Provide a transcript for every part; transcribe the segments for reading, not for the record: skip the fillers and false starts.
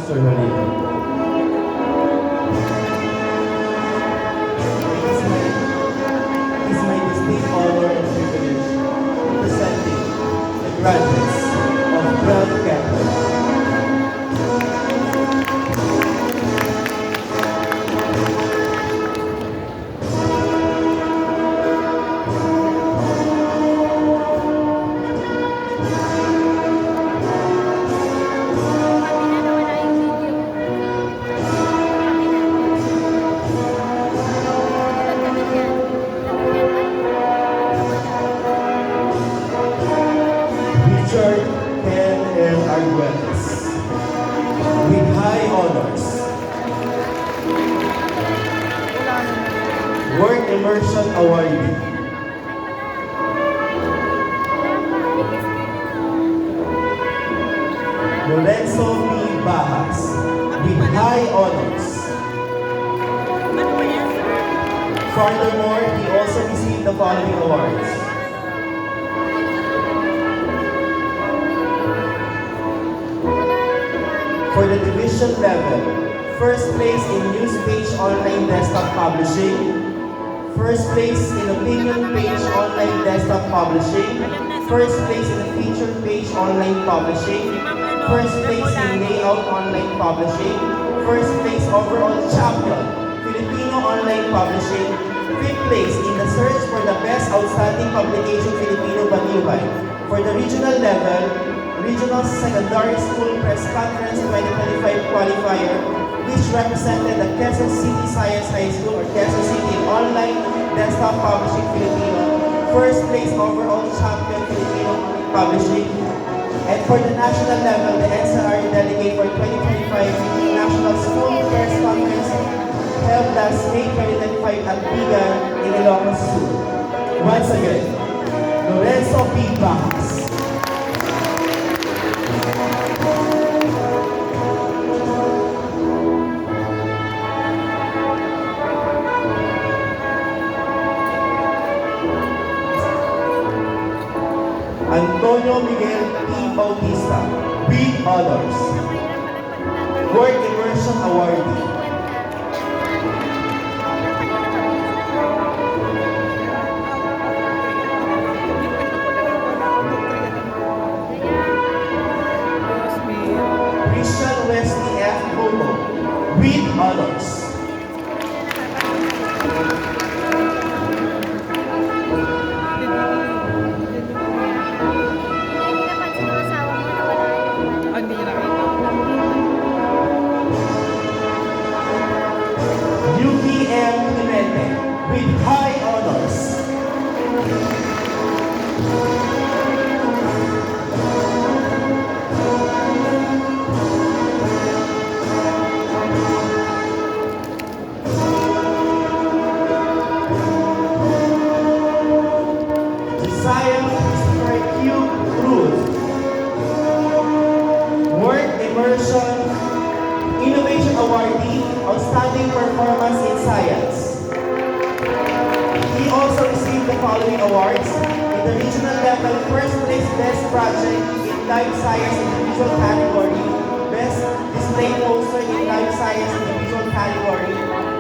Sir Halil. It is my distinct honor and privilege presenting the graduates of 12 Catholic. Richard Ken L. Arguelles with high honors. Work Immersion Awardee. Lorenzo P. Bahas with high honors. Furthermore, he also received the following awards. For the division level, first place in Newspage Online Desktop Publishing, first place in Opinion Page Online Desktop Publishing, first place in Feature Page Online Publishing, first place in Layout Online Publishing, first place overall champion, Filipino Online Publishing, fifth place in the search for the best outstanding publication Filipino Baniway. For the regional level, Regional Secondary School Press Conference 2025 qualifier, which represented the Quezon City Science High School or Quezon City Online Desktop Publishing Filipino, first place overall champion Filipino Publishing. And for the national level, the NCR delegate for 2025 National School Press Conference held last May 2025 at Bigan in Ilocos Sur. Once again, Lorenzo P. Bahas. Antonio Miguel P. Bautista with honors. Work Immersion Awardee. Christian Wesley F. Bono with honors. UPM Clemente with high honors. Josiah Christopher Q. Cruz. Work Immersion Innovation Awardee, Outstanding Performance in Science. He also received the following awards. In the regional level, first place Best Project in Life Science Individual category, Best Display Poster in Life Science Individual category,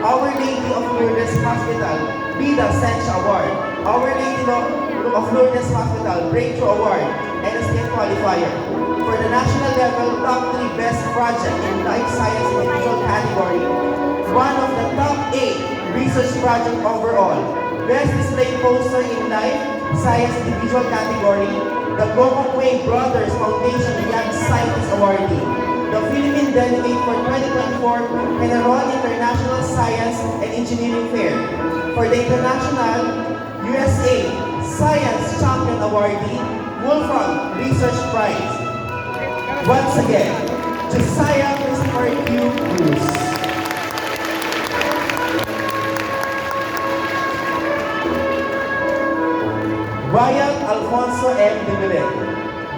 Our Lady of Lourdes Hospital, Bida Sench Award, Our Lady of Lourdes Hospital, Breakthrough Award, and a state qualifier. For the national level, top 3 best project in life science individual category, one of the top 8 research project overall, best display poster in life science individual category, the Gokong Wei Brothers Foundation Young Scientist Awardee, the Philippine delegate for 2024 General International Science and Engineering Fair. For the international USA Science Champion Awardee, Wolfram Research Prize. Once again, Josiah Christopher Q. Cruz. Ryan Alfonso M. Dimilet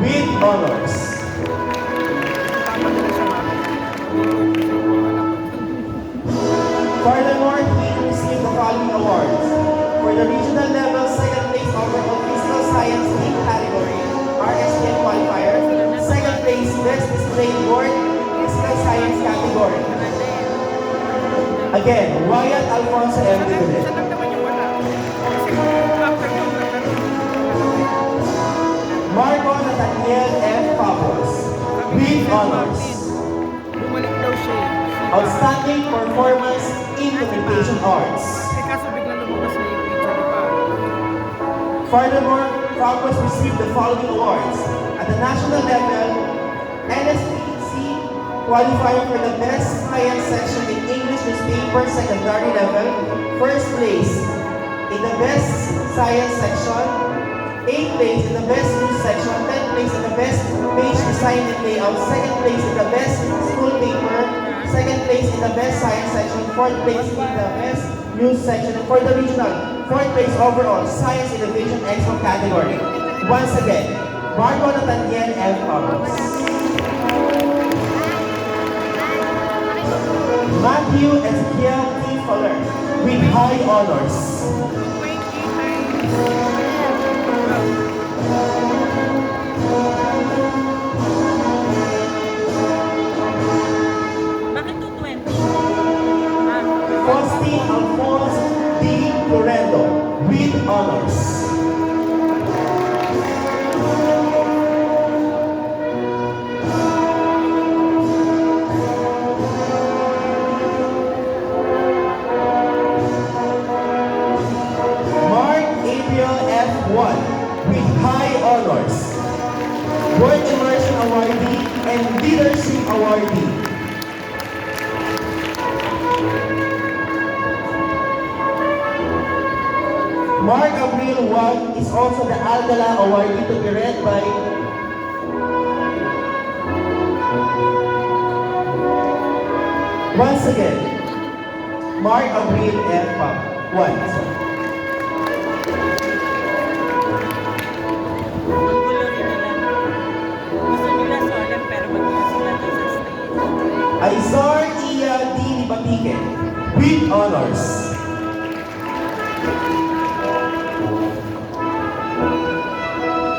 with honors. Furthermore, he received the following awards. For the regional level, second place overall physical science team category, RSTM qualifier. Second place, Best Display Board, Physical Science Again, Wyatt Alfonso M. Dividet. Siya lang naman yung wala. Kasi kung after yung nagkaroon, Marco Nathaniel F. Papos. With honors. bumalik daw siya eh. Outstanding Performance in Communication Arts. Eh kaso biglang lumabas na yung picture ni Pa. Furthermore, Papos received the following awards. At the national level, NSPC qualified for the Best Science Section in English Newspaper Secondary Level, first place in the Best Science Section, 8th place in the Best News Section, 10th place in the Best Page Design and Layout, 2nd place in the Best School Paper, 2nd place in the Best Science Section, 4th place in the Best News Section, and for the regional, 4th place overall, Science Innovation Expo category. Once again, Marco Nathaniel F. Papos. Matthew Ezekiel T. Fuller with high honors. 20 Bakit to 20? Faustine Alphonse D. Florendo with honors. Mark April F1 with high honors. Work Immersion Awardee and Leadership Awardee. Mark Abril Wag is also the Alcala Awardee to be read by once again, Mark Abril F. Wag. Ang gulo rin nila. Gusto nila solemn pero mag-iya sila doon sa stage. Aizar Iya D. Libatique with honors.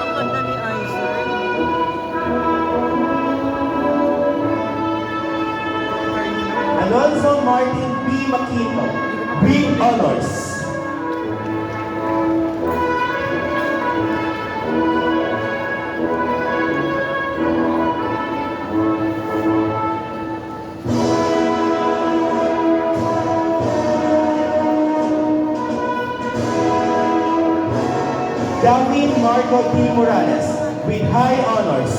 Ang ganda ni Aizer. Alonzo Martin P. Makito with honors. David Marco T. Morales with high honors.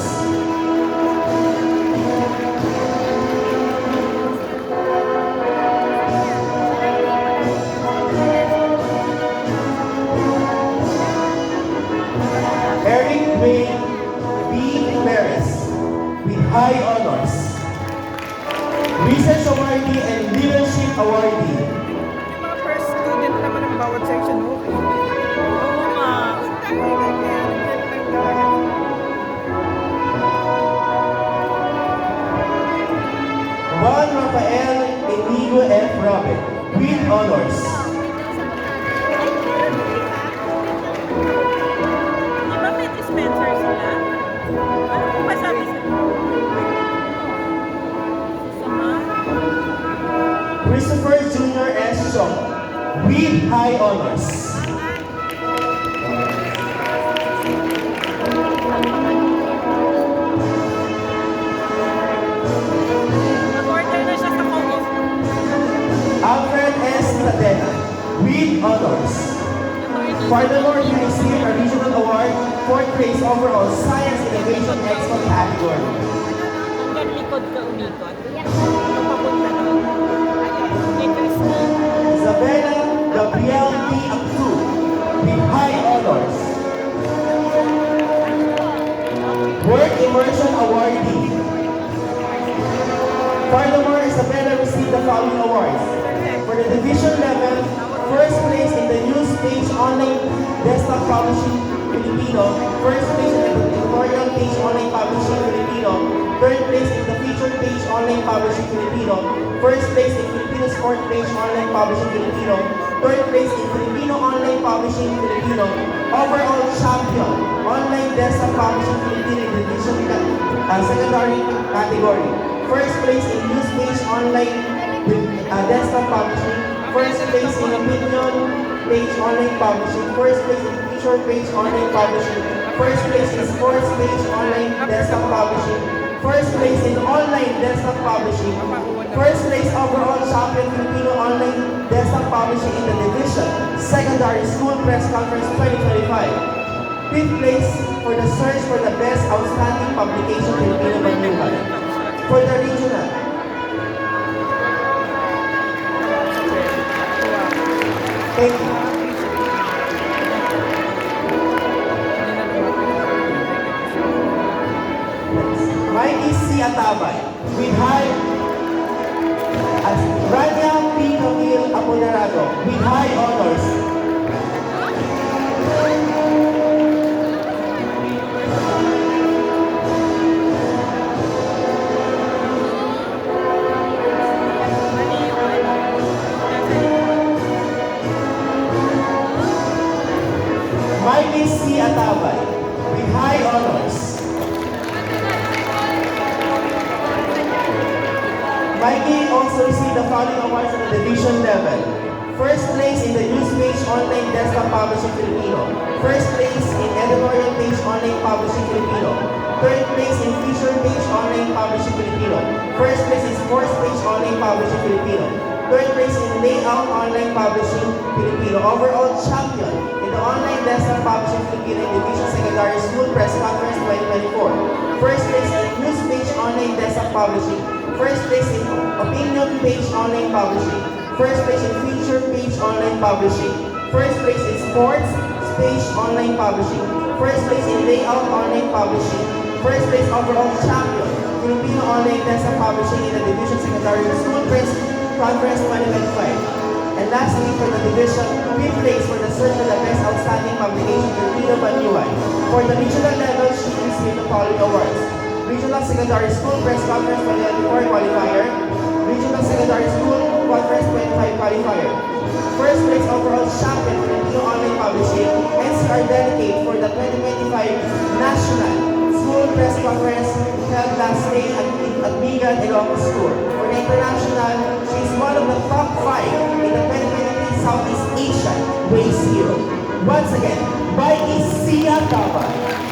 Eric Dwayne B. Perez with high honors. Research Awardee and Leadership Awardee. Yung mga first student naman ng bawat section, okay. Oo nga. Juan Rafael Enigo F. Robin with honors. Di ba may dispenser sila? Ano po ba sabi sila? Sama? Christopher Jr. S. Chong with high honors. Nag-order na siya sa co-op. Alfred S. Tadena with honors. Furthermore, he received a regional award for place overall Science Innovation Expo category. Hanggang likod ka umikot. Ano papunta doon? Kay Christine. Isabella Gabriel D. Actu with high honors. Work Immersion Awardee. Furthermore, Isabella received the following awards. For the division level, first place in the news page online desktop publishing Filipino, first place in the editorial page online publishing Filipino, third place in the featured page online publishing Filipino, first place in Filipino sport page online publishing Filipino, third place in Filipino online publishing Filipino, overall champion online desktop publishing Filipino in the division secondary category, first place in news page online with desktop publishing. First place in opinion page online publishing. First place in feature page online publishing. First place in sports page online desktop publishing. First place in online desktop publishing. First place overall champion Filipino online desktop publishing in the division. Secondary School Press Conference 2025. Fifth place for the search for the best outstanding publication Filipino Manual. For the regional. Thank you. Mikey C. Atabay with high as Rania P. Camille Apoderado with high honors. Mikey C. Atabay with high honors. Mikey also received the following awards at the division level. First place in the news page online desktop publishing Filipino. First place in editorial page online publishing Filipino. Third place in feature page online publishing Filipino. First place in sports page online publishing Filipino. Third place in layout online publishing Filipino. Overall champion in the online desktop publishing Filipino in Division Secondary School Press Conference 2024. First place in news page online desktop publishing. First place in opinion page online publishing. First place in feature page online publishing. First place in sports page online publishing. First place in layout online publishing. First place overall champion Filipino online desktop publishing in the Division Secondary School Press Conference 2025. And lastly, for the division, 5th place for the search for the best outstanding publication Filipino Manual. For the regional level, she received the following awards. Regional Secondary School Press Conference 2024 Qualifier. Regional Secondary School Conference 25 Qualifier. First place overall champion Filipino Online Publishing, NCR Delegate for the 2025 National School Press Conference held last May at Bigan, Ilocos School. For the international, she is one of the top 5 in the 2023 Southeast Asian Way Zero. Once again, by Isia Taba.